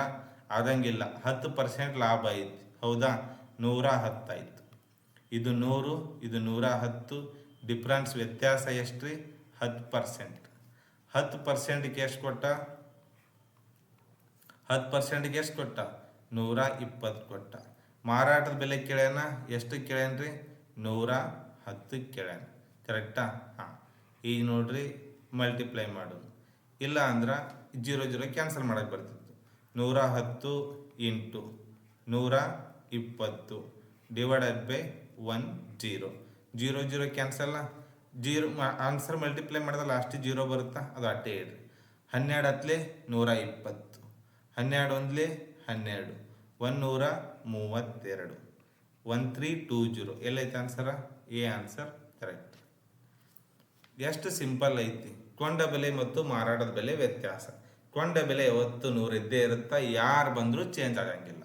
ಆಗಂಗಿಲ್ಲ. 10% ಲಾಭ ಐತಿ, ಹೌದಾ? 110 ಆಯಿತು. ಇದು 100, ಇದು 110. ಡಿಫ್ರೆನ್ಸ್ ವ್ಯತ್ಯಾಸ ಎಷ್ಟು ರೀ? 10%. 10%ಗೆ ಎಷ್ಟು ಕೊಟ್ಟ? 10%ಗೆ ಎಷ್ಟು ಕೊಟ್ಟ? 120 ಕೊಟ್ಟ. ಮಾರಾಟದ ಬೆಲೆ ಕೇಳ್ಯಾನ, ಎಷ್ಟು ಕೇಳ್ಯಾನ್ರಿ? 110 ಕೇಳ್ಯಾನ. ಕರೆಕ್ಟಾ? ಹಾಂ. ಈಗ ನೋಡ್ರಿ, ಮಲ್ಟಿಪ್ಲೈ ಮಾಡೋದು. ಇಲ್ಲ ಅಂದ್ರೆ 0 ಕ್ಯಾನ್ಸಲ್ ಮಾಡಕ್ಕೆ ಬರ್ತಿತ್ತು. 110 into 120 divided by 10. 0 ಕ್ಯಾನ್ಸಲ್ಲ. 0 answer multiply ಮಾಡಿದ್ರೆ ಲಾಸ್ಟ್ 0 ಬರುತ್ತಾ? ಅದು ಅಟ್ಟೆ ಇಡ್ರಿ. 12 ಹತ್ತಲೆ 120, 12 ಒಂದ್ಲೆ 12, 132, 1320. ಎಲ್ಲೈತೆ ಆನ್ಸರ? A answer correct. ಎಷ್ಟು ಸಿಂಪಲ್ ಐತಿ. ಕೊಂಡ ಬೆಲೆ ಮತ್ತು ಮಾರಾಟದ ಬೆಲೆ ವ್ಯತ್ಯಾಸ. ಕೊಂಡ ಬೆಲೆ ಯಾವತ್ತು 100 ಇದ್ದೇ ಇರುತ್ತಾ, ಯಾರು ಬಂದರೂ ಚೇಂಜ್ ಆಗಂಗಿಲ್ಲ.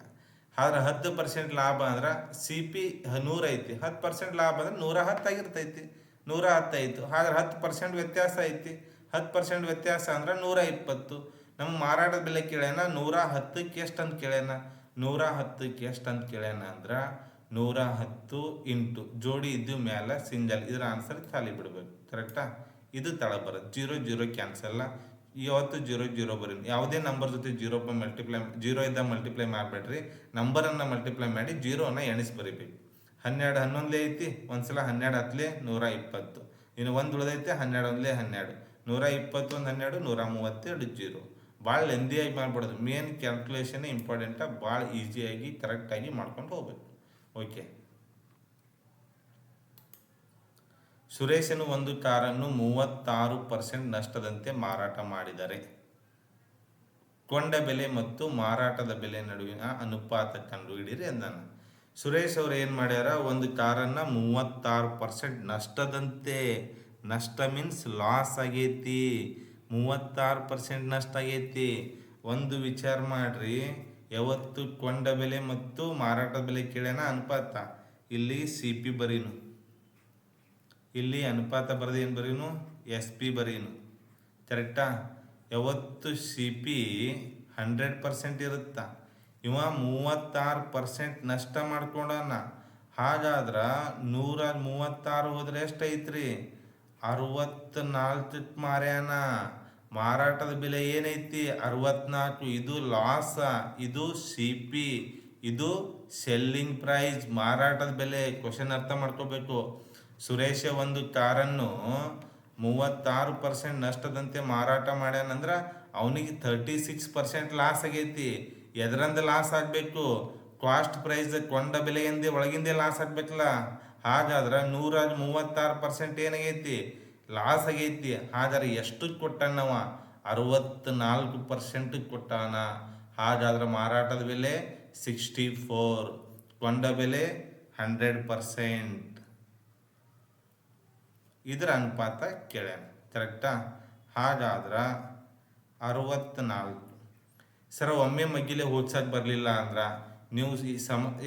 ಆದ್ರೆ 10% ಲಾಭ ಅಂದ್ರೆ CP 100 ಐತಿ, 10% ಲಾಭ ಅಂದ್ರೆ 110 ಆಗಿರ್ತೈತಿ. 110 ಆಯಿತು. ಆದ್ರೆ 10% ವ್ಯತ್ಯಾಸ ಐತಿ. 10% ವ್ಯತ್ಯಾಸ ಅಂದ್ರೆ 120. ನಮ್ಮ ಮಾರಾಟದ ಬೆಲೆ ಕೇಳ್ಯಾನ 110ಕ್ಕೆ ಎಷ್ಟು ಅಂತ ಕೇಳ್ಯಾನ. 110ಕ್ಕೆ ಎಷ್ಟು ಅಂತ ಕೇಳ್ಯಾನ ಅಂದ್ರೆ 110 ಇಂಟು ಜೋಡಿ ಇದ್ದು ಮೇಲೆ ಸಿಂಗಲ್. ಇದರ ಆನ್ಸರ್ ಖಾಲಿ ಬಿಡಬೇಕು. ಕರೆಕ್ಟಾ? ಇದು ತಳ ಬರುತ್ತೆ. 0 ಕ್ಯಾನ್ಸಲ್ಲ. ಯಾವತ್ತು 0 ಬರೀ. ಯಾವುದೇ ನಂಬರ್ ಜೊತೆ 0 ಮಲ್ಟಿಪ್ಲೈ 0 ಇದ್ದಾಗ ಮಲ್ಟಿಪ್ಲೈ ಮಾಡಬೇಡ್ರಿ. ನಂಬರನ್ನು ಮಲ್ಟಿಪ್ಲೈ ಮಾಡಿ 0ನ ಎಣಿಸಿ ಬರೀಬೇಕು. 12 11 ಐತಿ. ಒಂದ್ಸಲ 12 ಹತ್ತಲೆ 120. ಇನ್ನು ಒಂದು ಉಳಿದೈತೆ 12 ಒಂದ್ಲೆ 12, 121 12, 132 0. ಭಾಳ ಲೆಂದಿಯಾಗಿ ಮಾಡ್ಬಿಡೋದು. Main calculation important. ಭಾಳ ಈಸಿಯಾಗಿ ಕರೆಕ್ಟಾಗಿ ಮಾಡ್ಕೊಂಡು ಹೋಗ್ಬೇಕು. ಓಕೆ. ಸುರೇಶನು ಒಂದು ಕಾರನ್ನು 36% ನಷ್ಟದಂತೆ ಮಾರಾಟ ಮಾಡಿದರೆ ಕೊಂಡ ಬೆಲೆ ಮತ್ತು ಮಾರಾಟದ ಬೆಲೆ ನಡುವಿನ ಅನುಪಾತ ಕಂಡುಹಿಡಿಯಿರಿ ಎಂದನು. ಸುರೇಶ್ ಅವ್ರು ಏನು ಮಾಡ್ಯಾರ? ಒಂದು ಕಾರನ್ನು 36% ನಷ್ಟದಂತೆ. ನಷ್ಟ ಮೀನ್ಸ್ ಲಾಸ್ ಆಗೈತಿ. 36% ನಷ್ಟ ಆಗೈತಿ. ಒಂದು ವಿಚಾರ ಮಾಡ್ರಿ, ಯಾವತ್ತು ಕೊಂಡ ಬೆಲೆ ಮತ್ತು ಮಾರಾಟದ ಬೆಲೆ ಕೇಳ್ಯಾನ ಅನುಪಾತ. ಇಲ್ಲಿ CP ಬರೀನು, ಇಲ್ಲಿ ಅನುಪಾತ ಬರೆದು ಏನು ಬರೀನು? SP ಬರೀನು. ಕರೆಕ್ಟಾ? ಯಾವತ್ತು CP 100% ಇರುತ್ತಾ. ಇವ 36% ನಷ್ಟ ಮಾಡ್ಕೊಂಡಾನ. ಹಾಗಾದ್ರೆ 136 ಹೋದ್ರೆ ಎಷ್ಟೈತ್ರಿ? 64 ಮಾರ್ಯಾನ. ಮಾರಾಟದ ಬೆಲೆ ಏನೈತಿ? 64. ಇದು ಲಾಸ, ಇದು CP, ಇದು ಸೆಲ್ಲಿಂಗ್ ಪ್ರೈಸ್, ಮಾರಾಟದ ಬೆಲೆ. ಕ್ವಶನ್ ಅರ್ಥ ಮಾಡ್ಕೋಬೇಕು. ಸುರೇಶ ಒಂದು ಕಾರನ್ನು 36% ನಷ್ಟದಂತೆ ಮಾರಾಟ ಮಾಡ್ಯಾನಂದ್ರೆ ಅವನಿಗೆ 36% ಲಾಸ್ ಆಗೈತಿ. ಎದರಂದ ಲಾಸ್ ಆಗಬೇಕು? ಕಾಸ್ಟ್ ಪ್ರೈಸ್, ಕೊಂಡ ಬೆಲೆಯಿಂದೆ ಒಳಗಿಂದೇ ಲಾಸ್ ಆಗಬೇಕಲ್ಲ. ಹಾಗಾದ್ರೆ 136% ಏನಾಗೈತಿ? ಲಾಸ್ ಆಗೈತಿ. ಹಾಗಾದ್ರೆ ಎಷ್ಟು ಕೊಟ್ಟಾನವ? 64% ಕೊಟ್ಟಾನ. ಹಾಗಾದ್ರೆ ಮಾರಾಟದ ಬೆಲೆ 64, ಕೊಂಡ ಬೆಲೆ 100%. ಇದರ ಅನುಪಾತ ಕೇಳ್ಯಾನ. ಕರೆಕ್ಟಾ? ಹಾಗಾದ್ರೆ 64. ಸರ್ ಒಮ್ಮೆ ಮಗ್ಗಿಲೆ ಹೋಗ್ಸಕ್ಕೆ ಬರಲಿಲ್ಲ ಅಂದ್ರೆ ನೀವು ಈ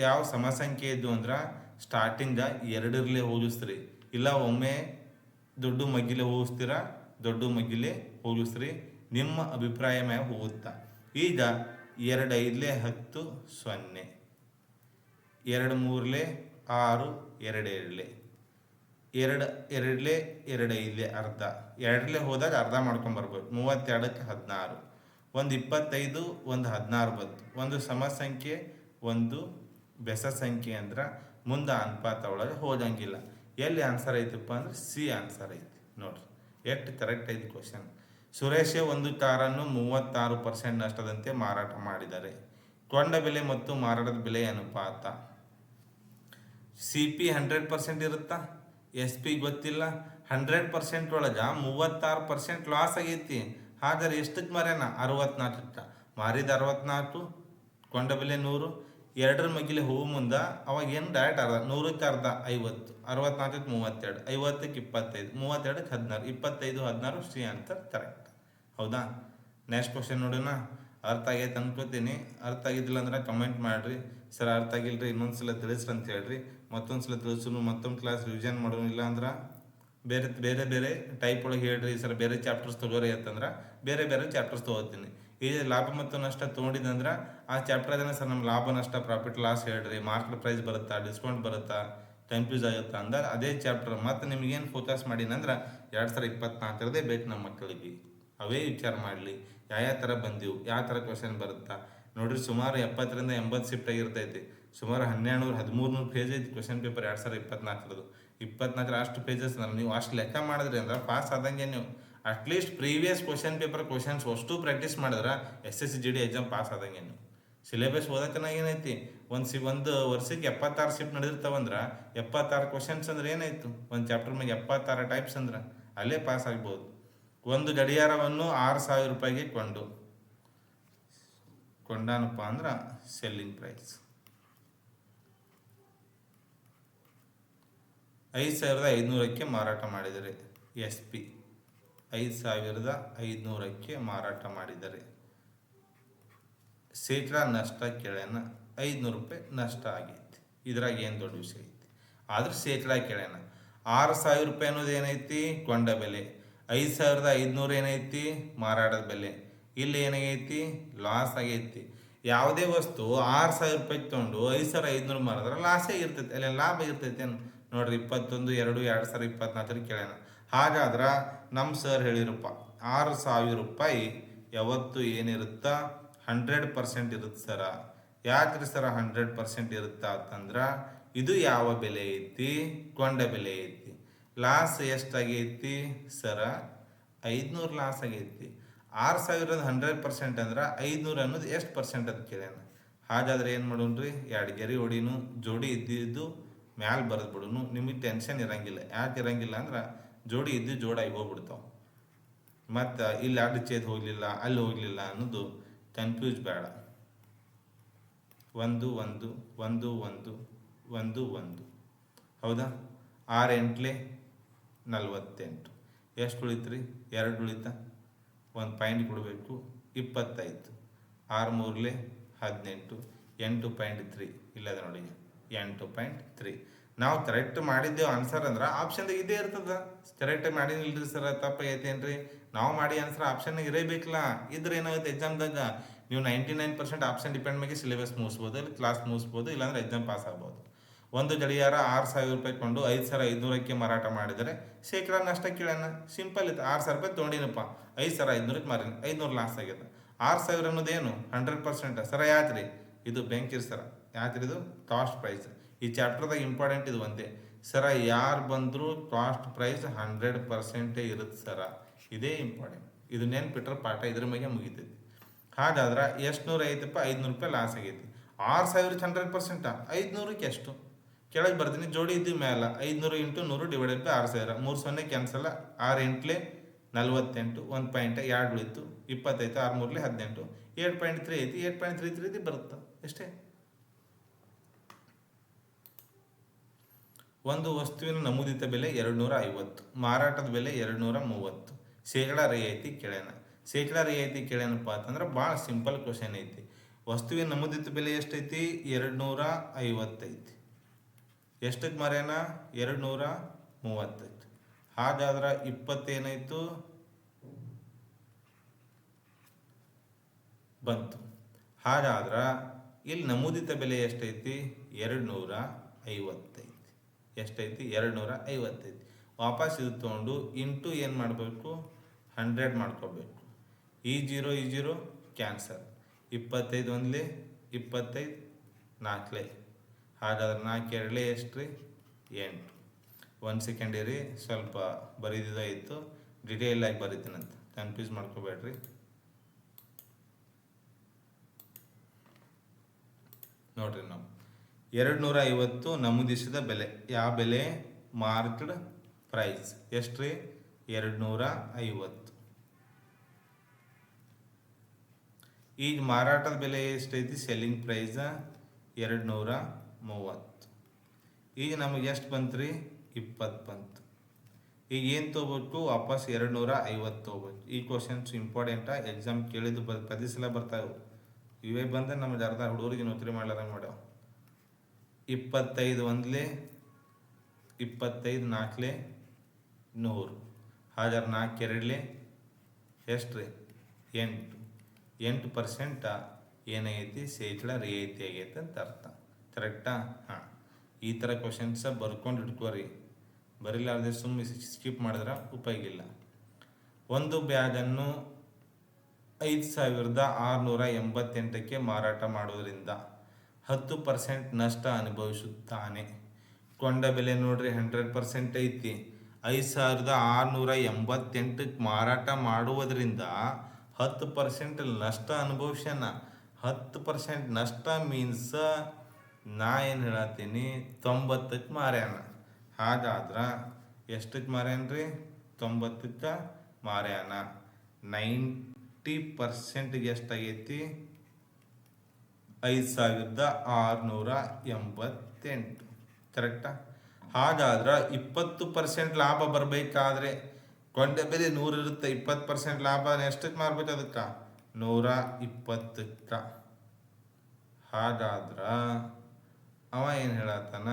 ಯಾವ ಸಮಸಂಖ್ಯೆ ಇದ್ದು ಅಂದ್ರೆ ಸ್ಟಾರ್ಟಿಂಗ 2 ಹೋಗಿಸ್ರಿ. ಇಲ್ಲ ಒಮ್ಮೆ ದೊಡ್ಡ ಮಗ್ಗಿಲೆ ಹೋಗಿಸ್ತೀರಾ, ದೊಡ್ಡ ಮಗ್ಗಿಲೆ ಹೋಗಿಸ್ರಿ. ನಿಮ್ಮ ಅಭಿಪ್ರಾಯ ಮ್ಯಾಗ ಹೋಗುತ್ತಾ. ಈಗ 2 5 10 0, 2 3 6, 2 2 2 2 2 5 ಅರ್ಧ. 2 ಹೋದಾಗ ಅರ್ಧ ಮಾಡ್ಕೊಂಬರ್ಬೇಕು. 32ಕ್ಕೆ 16, ಒಂದು 25, ಒಂದು 16 ಬಂತು. ಒಂದು ಸಮಸಂಖ್ಯೆ, ಒಂದು ಬೆಸ ಸಂಖ್ಯೆ ಅಂದ್ರೆ ಮುಂದೆ ಅನುಪಾತ ಒಳಗೆ ಹೋದಂಗಿಲ್ಲ. ಎಲ್ಲಿ ಆನ್ಸರ್ ಐತಪ್ಪ ಅಂದ್ರೆ C ಆನ್ಸರ್ ಐತಿ. ನೋಡ್ರಿ ಎಷ್ಟು ಕರೆಕ್ಟ್ ಐತಿ ಕ್ವಶನ್. ಸುರೇಶ ಒಂದು ಕಾರನ್ನು 36% ನಷ್ಟದಂತೆ ಮಾರಾಟ ಮಾಡಿದ್ದಾರೆ. ಕೊಂಡ ಬೆಲೆ ಮತ್ತು ಮಾರಾಟದ ಬೆಲೆ ಅನುಪಾತ. CP 100% ಇರುತ್ತಾ? SP ಗೊತ್ತಿಲ್ಲ. 100% ಒಳಗೆ 36% ಲಾಸ್ ಆಗೈತಿ. ಹಾಗಾದ್ರೆ ಎಷ್ಟಕ್ಕೆ ಮಾರ್ಯಾನ? 64. ಮಾರಿದ 64, ಕೊಂಡ ಬೆಲೆ 100. ಎರಡರ ಮಗಿಲೆ ಹೂವು ಮುಂದೆ ಅವಾಗ ಏನು ಡೈರೆಕ್ಟ್ ಅರ್ಧ, 100ಕ್ಕೆ ಅರ್ಧ 50, 64ಕ್ಕೆ 32, 50ಕ್ಕೆ 25, 32ಕ್ಕೆ 16, 25, 16 ಶ್ರೀ ಆನ್ಸರ್ ಕರೆಕ್ಟ್. ಹೌದಾ? ನೆಕ್ಸ್ಟ್ ಕ್ವಶನ್ ನೋಡೋಣ. ಅರ್ಥ ಆಗೈತೆ ಅನ್ಕೋತೀನಿ. ಅರ್ಥ ಆಗಿದ್ದಿಲ್ಲ ಅಂದ್ರೆ ಕಮೆಂಟ್ ಮಾಡಿರಿ. ಸರ್ ಅರ್ಥ ಆಗಿಲ್ರಿ ಇನ್ನೊಂದು ಸಲ ತಿಳಿಸ್ರಿ ಅಂತ ಹೇಳ್ರಿ. ಮತ್ತೊಂದು ಸಲ ತಿಳಿಸೋನು, ಮತ್ತೊಂದು ಕ್ಲಾಸ್ ರಿವಿಷನ್ ಮಾಡೋನು. ಇಲ್ಲ ಅಂದ್ರೆ ಬೇರೆ ಬೇರೆ ಬೇರೆ ಟೈಪ್ ಒಳಗೆ ಹೇಳ್ರಿ ಸರ್ ಬೇರೆ ಚಾಪ್ಟರ್ಸ್ ತೊಗೋರಿ ಅಂತಂದ್ರೆ ಬೇರೆ ಬೇರೆ ಚಾಪ್ಟರ್ಸ್ ತೊಗೋತೀನಿ. ಈಗ ಲಾಭ ಮತ್ತು ನಷ್ಟ ತೊಗೊಂಡಿದ್ದಂದ್ರೆ ಆ ಚಾಪ್ಟರ್ ಅದನ್ನ ಸರ್ ನಮ್ಮ ಲಾಭ ನಷ್ಟ ಪ್ರಾಫಿಟ್ ಲಾಸ್ ಹೇಳ್ರಿ, ಮಾರ್ಕೆಟ್ ಪ್ರೈಸ್ ಬರುತ್ತಾ, ಡಿಸ್ಕೌಂಟ್ ಬರುತ್ತಾ, ಕನ್ಫ್ಯೂಸ್ ಆಗುತ್ತಾ ಅಂದ್ರೆ ಅದೇ ಚಾಪ್ಟರ್ ಮತ್ತು ನಿಮಗೇನು ಫೋಕಸ್ ಮಾಡೀನಂದ್ರೆ 2024 ಬೇಕು ನಮ್ಮ ಮಕ್ಕಳಿಗೆ. ಅವೇ ವಿಚಾರ ಮಾಡಲಿ. ಯಾವ ಥರ ಬಂದೀವು, ಯಾವ ಥರ ಕ್ವಶನ್ ಬರುತ್ತಾ ನೋಡ್ರಿ. ಸುಮಾರು 70ರಿಂದ 80 ಶಿಫ್ಟ್ ಆಗಿರ್ತೈತಿ. ಸುಮಾರು 1200-1300 ಪೇಜ್ ಐತಿ ಕ್ವಶನ್ ಪೇಪರ್ 2024. 24 ಅಷ್ಟು ಪೇಜಸ್ ಅಂದ್ರೆ ನೀವು ಅಷ್ಟು ಲೆಕ್ಕ ಮಾಡಿದ್ರಿ ಅಂದ್ರೆ ಪಾಸ್ ಆದಂಗೆ. ನೀವು at least previous question paper questions ಅಷ್ಟು ಪ್ರಾಕ್ಟೀಸ್ ಮಾಡಿದ್ರೆ SSC GD ಎಕ್ಸಾಮ್ ಪಾಸ್ ಆದಂಗೆ. ನೀವು ಸಿಲೆಬಸ್ ಓದೋಕೆ ಏನಾಯ್ತಿ, ಒಂದು ವರ್ಷಕ್ಕೆ 76 ಶಿಫ್ಟ್ ನಡೆದಿರ್ತಾವಂದ್ರೆ 76 ಕ್ವಶನ್ಸ್ ಅಂದ್ರೆ ಏನಾಯ್ತು? ಒಂದು ಚಾಪ್ಟರ್ ಮೇಲೆ 76 ಟೈಪ್ಸ್ ಅಂದ್ರೆ ಅಲ್ಲೇ ಪಾಸ್ ಆಗ್ಬೋದು. ಒಂದು ಗಡಿಯಾರವನ್ನು 6000 ರೂಪಾಯಿಗೆ ಕೊಂಡಾನಪ್ಪ ಅಂದ್ರೆ ಸೆಲ್ಲಿಂಗ್ ಪ್ರೈಸ್ 5500ಕ್ಕೆ ಮಾರಾಟ ಮಾಡಿದರೆ. SP 5500ಕ್ಕೆ ಮಾರಾಟ ಮಾಡಿದರೆ ಶೇಕಡಾ ನಷ್ಟ ಕೇಳ್ಯಾನ. 500 ರೂಪಾಯಿ ನಷ್ಟ ಆಗೈತಿ. ಇದ್ರಾಗ ಏನು ದೊಡ್ಡ ವಿಷಯ ಐತಿ? ಆದ್ರೆ ಶೇಕಡಾ ಕೇಳ್ಯಾನ. 6000 ರೂಪಾಯಿ ಅನ್ನೋದು ಏನೈತಿ? ಕೊಂಡ ಬೆಲೆ. 5500 ಏನೈತಿ? ಮಾರಾಟದ ಬೆಲೆ. ಇಲ್ಲಿ ಏನಾಗೈತಿ? ಲಾಸ್ ಆಗೈತಿ. ಯಾವುದೇ ವಸ್ತು 6000 ರೂಪಾಯಿ ತೊಗೊಂಡು 5500 ಮಾರಿದ್ರೆ ಲಾಸೇ ಇರ್ತೈತಿ, ಅಲ್ಲಿ ಲಾಭ ಇರ್ತೈತಿ ಏನು ನೋಡ್ರಿ. 21/2/2024 ಕೇಳ್ಯಾನ. ಹಾಗಾದ್ರೆ ನಮ್ಮ ಸರ್ ಹೇಳಿರಪ್ಪ 6000 ರೂಪಾಯಿ ಯಾವತ್ತು ಏನಿರುತ್ತಾ 100% ಇರುತ್ತೆ ಸರ. ಯಾಕ್ರಿ ಸರ 100% ಇರುತ್ತಾ ಅಂತಂದ್ರೆ ಇದು ಯಾವ ಬೆಲೆ ಐತಿ? ಕೊಂಡ ಬೆಲೆ ಐತಿ. ಲಾಸ್ ಎಷ್ಟಾಗೈತಿ ಸರ? 500 ಲಾಸ್ ಆಗೈತಿ. 6000 100% ಅಂದ್ರೆ 500 ಅನ್ನೋದು ಎಷ್ಟು ಪರ್ಸೆಂಟ್ ಅಂತ ಕೇಳ್ಯಾನ. ಹಾಗಾದ್ರೆ ಏನು ಮಾಡೋಣ್ರಿ? 2 ಗೆರೆ ಹೊಡಿನು, ಜೋಡಿ ಇದ್ದಿದ್ದು ಮ್ಯಾಲೆ ಬರೆದು ಬಿಡುನು. ನಿಮಗೆ ಟೆನ್ಷನ್ ಇರಂಗಿಲ್ಲ. ಯಾಕೆ ಇರಂಗಿಲ್ಲ ಅಂದ್ರೆ ಜೋಡಿ ಇದ್ದು ಜೋಡಾಗಿ ಹೋಗ್ಬಿಡ್ತಾವೆ. ಮತ್ತು ಇಲ್ಲಿ 2 ಛೇದ ಹೋಗಲಿಲ್ಲ, ಅಲ್ಲಿ ಹೋಗಲಿಲ್ಲ ಅನ್ನೋದು ಕನ್ಫ್ಯೂಸ್ ಬೇಡ. 1 1 1 1 1 1 ಹೌದಾ? 6 8 48. ಎಷ್ಟು ಉಳಿತ್ರಿ? 2 ಉಳಿತಾ. 1 ಪಾಯಿಂಟ್ ಕೊಡಬೇಕು. 25. 6 3 18. 8.3 ಇಲ್ಲದ ನೋಡಿ 8.3. ನಾವು ಕರೆಕ್ಟ್ ಮಾಡಿದ್ದೇವೆ ಆನ್ಸರ್ ಅಂದ್ರೆ ಆಪ್ಷನ್ದಾಗ ಇದೇ ಇರ್ತದ. ಕರೆಕ್ಟಾಗಿ ಮಾಡಿನಿಲ್ರಿ ಸರ್ ತಪ್ಪಾಗೈತೇನ್ರಿ? ನಾವು ಮಾಡಿ ಆನ್ಸರ್ ಆಪ್ಷನ್ನಾಗ ಇರಬೇಕಲ್ಲ. ಇದ್ರೆ ಏನಾಗುತ್ತೆ ಎಕ್ಸಾಮ್ದಾಗ ನೀವು 99% ಆಪ್ಷನ್ ಡಿಪೆಂಡ್ ಮೇಲೆ ಸಿಲೆಬಸ್ ಮುಗಿಸ್ಬೋದು, ಇಲ್ಲಿ ಕ್ಲಾಸ್ ಮುಗಿಸ್ಬೋದು, ಇಲ್ಲಾಂದ್ರೆ ಎಕ್ಸಾಮ್ ಪಾಸ್ ಆಗ್ಬೋದು. ಒಂದು ಗಡಿಯಾರ 6000 ರೂಪಾಯಿ ಕೊಂಡು 5500ಕ್ಕೆ ಮಾರಾಟ ಮಾಡಿದರೆ ಶೇಕಡಾ ನಷ್ಟ ಕೇಳ್ಯಾನ. ಸಿಂಪಲ್ ಇತ್ತು. 6000 ರೂಪಾಯಿ ತೊಗೊಂಡಿನಪ್ಪ, 5500ಕ್ಕೆ ಮಾರಿನ, 500 ಲಾಸ್ ಆಗ್ಯದ. 6000 ಅನ್ನೋದೇನು? 100% ಸರ. ಯಾತ್ರಿ ಇದು ಬೆಂಕಿರ್ ಸರ. ಯಾತ್ರಿ ಇದು ಕಾಸ್ಟ್ ಪ್ರೈಸ್. ಈ ಚಾಪ್ಟರ್ದಾಗ ಇಂಪಾರ್ಟೆಂಟ್ ಇದು ಒಂದೇ ಸರ. ಯಾರು ಬಂದರೂ ಕಾಸ್ಟ್ ಪ್ರೈಸ್ 100% ಇರುತ್ತೆ ಸರ. ಇದೇ ಇಂಪಾರ್ಟೆಂಟ್. ಇದು ನೆನ್ಪಿಟ್ರೆ ಪಾಠ ಇದ್ರ ಮೇಲೆ ಮುಗಿತೈತಿ. ಹಾಗಾದ್ರೆ ಎಷ್ಟು ನೂರು ಐತಪ್ಪ? 500 ರೂಪಾಯಿ ಲಾಸ್ ಆಗೈತಿ. 6000 100%. 500ಕ್ಕೆ ಎಷ್ಟು? ಕೆಳಗೆ ಬರ್ತೀನಿ. ಜೋಡಿ ಇದ್ದು ಮೇಲೆ 500 × 100 ಡಿವೈಡೆಡ್ ಬೈ 6000. 3 0 ಕ್ಯಾನ್ಸಲ್. 6 8 48. 1 ಪಾಯಿಂಟ್ 2 ಉಳಿತು. 25. 6 3 18. 8.3 ಐತಿ. 8.33 ಬರುತ್ತೆ ಅಷ್ಟೇ. ಒಂದು ವಸ್ತುವಿನ ನಮೂದಿತ ಬೆಲೆ 250, ಮಾರಾಟದ ಬೆಲೆ 230. ಶೇಕಡಾ ರಿಯಾಯಿತಿ ಕೇಳ್ಯಾನ. ಶೇಕಡಾ ರಿಯಾಯಿತಿ ಕೇಳ್ಯಾನಪ್ಪ ಅಂತಂದ್ರೆ ಭಾಳ ಸಿಂಪಲ್ ಕ್ವಶನ್ ಐತಿ. ವಸ್ತುವಿನ ನಮೂದಿತ ಬೆಲೆ ಎಷ್ಟೈತಿ? 250 ಐತಿ. ಎಷ್ಟಕ್ಕೆ ಮಾರ್ಯಾನ? 230 ಐತಿ. ಹಾಗಾದ್ರೆ 20 ಏನಾಯ್ತು? ಬಂತು. ಹಾಗಾದ್ರೆ ಇಲ್ಲಿ ನಮೂದಿತ ಬೆಲೆ ಎಷ್ಟೈತಿ? 250 ಐತಿ. ಎಷ್ಟೈತಿ? 250 ಐತಿ. ವಾಪಸ್ ಇದು ತೊಗೊಂಡು ಇಂಟು ಏನು ಮಾಡಬೇಕು? 100 ಮಾಡ್ಕೋಬೇಕು. ಈ 0 ಕ್ಯಾನ್ಸಲ್. 25 1 25 4. ಹಾಗಾದ್ರೆ 4 2 ಎಷ್ಟು ರೀ? 8. 1 ಸೆಕೆಂಡ್ ಇರಿ, ಸ್ವಲ್ಪ ಬರೀದಿದ್ದಾಯಿತು. ಡಿಟೇಲ್ ಆಗಿ ಬರೀತೀನಂತ, ಕನ್ಫ್ಯೂಸ್ ಮಾಡ್ಕೋಬೇಡ್ರಿ. ನೋಡ್ರಿ, ನಾವು 250 ನಮೂದಿಸಿದ ಬೆಲೆ. ಯಾವ ಬೆಲೆ? Marked price. ಎಷ್ಟು ರೀ? 250. ಈಗ ಮಾರಾಟದ ಬೆಲೆ ಎಷ್ಟೈತಿ? Selling price 230. ಈಗ ನಮಗೆ ಎಷ್ಟು ಬಂತು ರೀ? 20 ಬಂತು. ಈಗ ಏನು ತೊಗೋಬೇಕು? ವಾಪಸ್ 250 ತೊಗೋಬೇಕು. ಈ ಕ್ವಶನ್ಸ್ ಇಂಪಾರ್ಟೆಂಟಾ? ಎಕ್ಸಾಮ್ ಕೇಳಿದ್ದು ಪ್ರತಿ ಸಲ ಬರ್ತಾವೆ. ಇವೇ ಬಂದರೆ ನಮಗೆ ಅರ್ಧ ಹುಡುಗರಿಗೆ ನೌಕರಿ ಮಾಡ್ಲಾರ ಮಾಡ್ಯಾವ. 25 ಒಂದ್ಲೆ 25 ನಾಲ್ಕಲೆ 100. ಹಾಗಾದ್ರೆ 4 ಎರಡಲೆ ಎಷ್ಟು ರೀ? 8% ಏನಾಗೈತಿ? ಶೇಕಡ ರಿಯಾಯಿತಿ ಆಗೈತೆ ಅಂತ ಅರ್ಥ. ಕರೆಕ್ಟಾ? ಹಾಂ, ಈ ಥರ ಕ್ವಶನ್ಸ ಬರ್ಕೊಂಡು ಇಟ್ಕೋರಿ. ಬರೀಲಾರ್ದೆ ಸುಮ್ಮನೆ ಸ್ಕಿಪ್ ಮಾಡಿದ್ರೆ ಉಪಯೋಗ ಇಲ್ಲ. ಒಂದು ಬ್ಯಾಗನ್ನು 5688ಕ್ಕೆ ಮಾರಾಟ ಮಾಡುವುದರಿಂದ 10% ನಷ್ಟ ಅನುಭವಿಸುತ್ತಾನೆ. ಕೊಂಡ ಬೆಲೆ ನೋಡ್ರಿ 100% ಐತಿ. 5688ಕ್ಕೆ ಮಾರಾಟ ಮಾಡುವುದರಿಂದ 10% ನಷ್ಟ ಅನುಭವಿಸ್ಯಾನ. 10% ನಷ್ಟ ಮೀನ್ಸ್ ನಾ ಏನು ಹೇಳತ್ತೀನಿ? 90ಕ್ಕೆ ಮಾರ್ಯಾನ. ಹಾಗಾದ್ರೆ ಎಷ್ಟಕ್ಕೆ ಮಾರ್ಯಾನ್ರಿ? 90ಕ್ಕೆ ಮಾರ್ಯಾನ. 90%ಗೆ ಎಷ್ಟಾಗೈತಿ? 5688. ಕರೆಕ್ಟಾ? ಹಾಗಾದ್ರೆ 20% ಲಾಭ ಬರಬೇಕಾದ್ರೆ ಕೊಂಡ ಬೆಲೆ 100 ಇರುತ್ತೆ. 20% ಲಾಭ ಎಷ್ಟಕ್ಕೆ ಮಾರ್ಬೇಕು? ಅದಕ್ಕೆ 120ಕ್ಕೆ. ಹಾಗಾದ್ರೆ ಅವ ಏನು ಹೇಳತ್ತಾನ?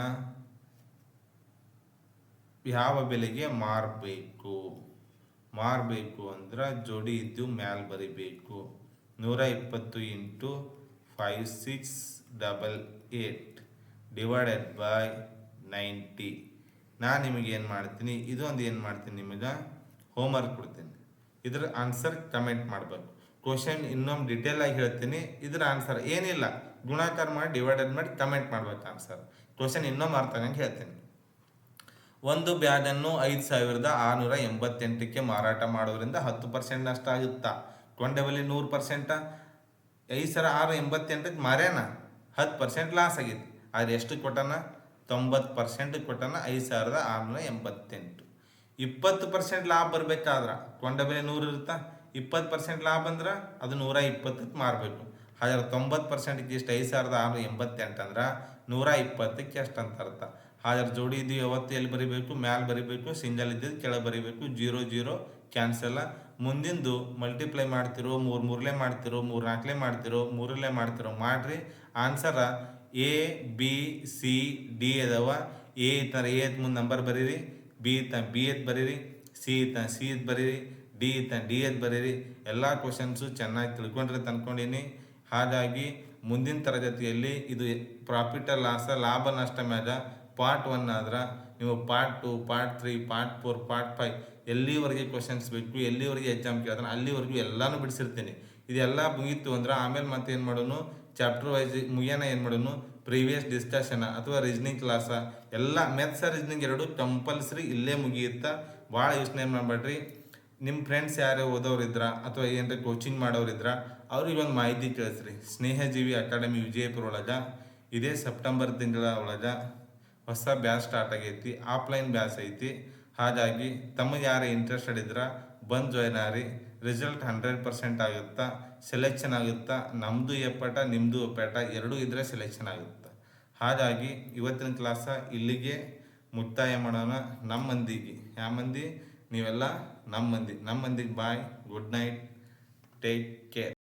ಯಾವ ಬೆಲೆಗೆ ಮಾರಬೇಕು ಅಂದ್ರೆ ಜೋಡಿ ಇದ್ದು ಮ್ಯಾಲೆ ಬರಿಬೇಕು. 120 × 5688 ಡಿವೈಡೆಡ್ ಬೈ 90. ನಾನು ನಿಮಗೇನು ಮಾಡ್ತೀನಿ? ಇದೊಂದು ಏನು ಮಾಡ್ತೀನಿ? ನಿಮಗೆ ಹೋಮ್ವರ್ಕ್ ಕೊಡ್ತೀನಿ. ಇದ್ರ ಆನ್ಸರ್ ಕಮೆಂಟ್ ಮಾಡಬೇಕು. ಕ್ವಶನ್ ಇನ್ನೊಮ್ಮೆ ಡಿಟೇಲ್ ಆಗಿ ಹೇಳ್ತೀನಿ. ಇದ್ರ ಆನ್ಸರ್ ಏನಿಲ್ಲ, ಗುಣಾಕಾರ ಮಾಡಿ ಡಿವೈಡೆಡ್ ಮಾಡಿ ಕಮೆಂಟ್ ಮಾಡ್ಬೇಕು ಆನ್ಸರ್. ಕ್ವಶನ್ ಇನ್ನೊಮ್ಮೆ ಅರ್ಥ ಆಗಂಗೆ ಹೇಳ್ತೀನಿ. ಒಂದು ಬ್ಯಾಗನ್ನು 5688ಕ್ಕೆ ಮಾರಾಟ ಮಾಡೋದ್ರಿಂದ 10% ನಷ್ಟ ಆಗುತ್ತಾ? ಕೊಂಡ ಬೆಲೆ 100%. 5688ಕ್ಕೆ ಮಾರ್ಯಾನ, 10% ಲಾಸ್ ಆಗೈತಿ. ಆದ್ರೆ ಎಷ್ಟು ಕೊಟ್ಟಾನ? 90% ಕೊಟ್ಟಾನ. 5688. 20% ಲಾಭ ಬರ್ಬೇಕಾದ್ರೆ ಕೊಂಡ ಬೆಲೆ 100 ಇರುತ್ತಾ? 20% ಲಾಭ ಅಂದ್ರೆ ಅದು 120ಕ್ಕೆ ಮಾರಬೇಕು. ಹಾಗಾದ್ರೆ 90%ಗೆ ಎಷ್ಟು? 5688 ಅಂದ್ರೆ 120ಕ್ಕೆ ಎಷ್ಟು ಅಂತ ಅರ್ಥ. ಹಾಗಾದ್ರೆ ಜೋಡಿ ಇದು ಯಾವತ್ತು ಎಲ್ಲಿ ಬರಿಬೇಕು? ಮ್ಯಾಲೆ ಬರಿಬೇಕು. ಸಿಂಗಲ್ ಇದ್ದಿದ್ದು ಕೆಳಗೆ ಬರಿಬೇಕು. 0 0 ಕ್ಯಾನ್ಸಲ್. ಮುಂದಿಂದು ಮಲ್ಟಿಪ್ಲೈ ಮಾಡ್ತಿರೋ, 3 3ಲೆ ಮಾಡ್ತಿರೋ, 3 4ಲೆ ಮಾಡ್ತಿರೋ, 3ಲೆ ಮಾಡ್ತಿರೋ ಮಾಡ್ರಿ. ಆನ್ಸರ A B C D ಅದಾವ. ಎ ಇತ್ತ ಎ ಮುಂದೆ ನಂಬರ್ ಬರೀರಿ, ಬಿ ಇತ್ತ ಬಿ ಎತ್ ಬರೀರಿ, ಸಿ ಇತ್ತ ಸಿ ಎತ್ ಬರೀರಿ, ಡಿ ಇತ್ತ ಡಿ ಎತ್ ಬರೀರಿ. ಎಲ್ಲ ಕ್ವಶನ್ಸು ಚೆನ್ನಾಗಿ ತಿಳ್ಕೊಂಡ್ರೆ ತಂದ್ಕೊಂಡೀನಿ. ಹಾಗಾಗಿ ಮುಂದಿನ ತರಗತಿಯಲ್ಲಿ ಇದು ಪ್ರಾಫಿಟ್ ಲಾಸ, ಲಾಭ ನಷ್ಟ ಮ್ಯಾಗ ಪಾರ್ಟ್ 1 ಆದ್ರೆ ನೀವು ಪಾರ್ಟ್ 2, ಪಾರ್ಟ್ 3, ಪಾರ್ಟ್ 4, ಪಾರ್ಟ್ 5 ಎಲ್ಲಿವರೆಗೆ ಕ್ವಶನ್ಸ್ ಬೇಕು, ಎಲ್ಲಿವರೆಗೆ ಎಕ್ಸಾಮ್ ಕೇಳಿದ್ರೆ ಅಲ್ಲಿವರೆಗೂ ಎಲ್ಲಾನು ಬಿಡಿಸಿರ್ತೀನಿ. ಇದೆಲ್ಲ ಮುಗೀತು ಅಂದ್ರೆ ಆಮೇಲೆ ಮತ್ತೆ ಏನು ಮಾಡೋನು? ಚಾಪ್ಟರ್ ವೈಸ್ ಮುಗಿಯೋಣ ಏನು ಮಾಡೋನು? ಪ್ರೀವಿಯಸ್ ಡಿಸ್ಕಷನ್ ಅಥವಾ ರೀಸನಿಂಗ್ ಕ್ಲಾಸ ಎಲ್ಲ ಮ್ಯಾಥ್ಸ್ ರೀಸನಿಂಗ್ ಎರಡು ಕಂಪಲ್ಸರಿ ಇಲ್ಲೇ ಮುಗಿಯುತ್ತಾ. ಭಾಳ ಯೋಚನೆ ಮಾಡಬೇಡ್ರಿ. ನಿಮ್ಮ ಫ್ರೆಂಡ್ಸ್ ಯಾರು ಓದೋರಿದ್ರ ಅಥವಾ ಏನರ ಕೋಚಿಂಗ್ ಮಾಡೋರಿದ್ರ ಅವ್ರಿಗೆ ಒಂದು ಮಾಹಿತಿ ತಿಳಿಸ್ರಿ. ಸ್ನೇಹಜೀವಿ ಅಕಾಡೆಮಿ ವಿಜಯಪುರ ಒಳಗೆ ಇದೇ ಸೆಪ್ಟೆಂಬರ್ ತಿಂಗಳ ಒಳಗೆ ಹೊಸ ಬ್ಯಾಚ್ ಸ್ಟಾರ್ಟ್ ಆಗೈತಿ. ಆಫ್ಲೈನ್ ಬ್ಯಾಚ್ ಐತಿ. ಹಾಗಾಗಿ ತಮಗೆ ಯಾರು ಇಂಟ್ರೆಸ್ಟೆಡ್ ಇದ್ರೆ ಬಂದು ಜಾಯ್ನ್ ಆಗ್ರಿ. ರಿಸಲ್ಟ್ 100% ಆಗುತ್ತಾ, ಸೆಲೆಕ್ಷನ್ ಆಗುತ್ತಾ. ನಮ್ಮದು ಎಪ್ಪಟ ನಿಮ್ಮದು ಎಪ್ಪಟ ಎರಡೂ ಇದ್ದರೆ ಸೆಲೆಕ್ಷನ್ ಆಗುತ್ತೆ. ಹಾಗಾಗಿ ಇವತ್ತಿನ ಕ್ಲಾಸ ಇಲ್ಲಿಗೆ ಮುಕ್ತಾಯ ಮಾಡೋಣ. ನಮ್ಮ ಮಂದಿಗೆ, ಯಾವ ಮಂದಿ? ನೀವೆಲ್ಲ ನಮ್ಮ ಮಂದಿಗೆ ಬಾಯ್, ಗುಡ್ ನೈಟ್, ಟೇಕ್ ಕೇರ್.